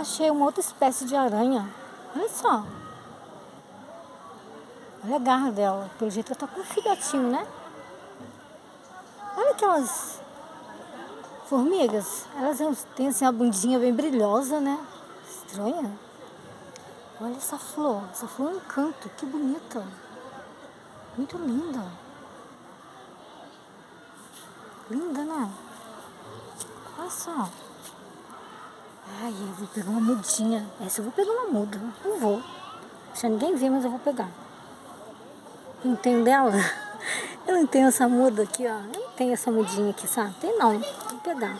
Achei uma outra espécie de aranha. Olha só. Olha a garra dela. Pelo jeito ela tá com um filhotinho, né? Olha aquelas formigas. Elas têm assim uma bundinha bem brilhosa, né? Estranha. Olha essa flor. Essa flor é um encanto. Que bonita. Muito linda. Linda, né? Olha só. Ai, eu vou pegar uma mudinha. Essa eu vou pegar uma muda. Eu vou. Deixa ninguém ver, mas eu vou pegar. Não tenho dela? Eu não tenho essa muda aqui, ó. Eu não tenho essa mudinha aqui, sabe? Tem não. Vou pegar.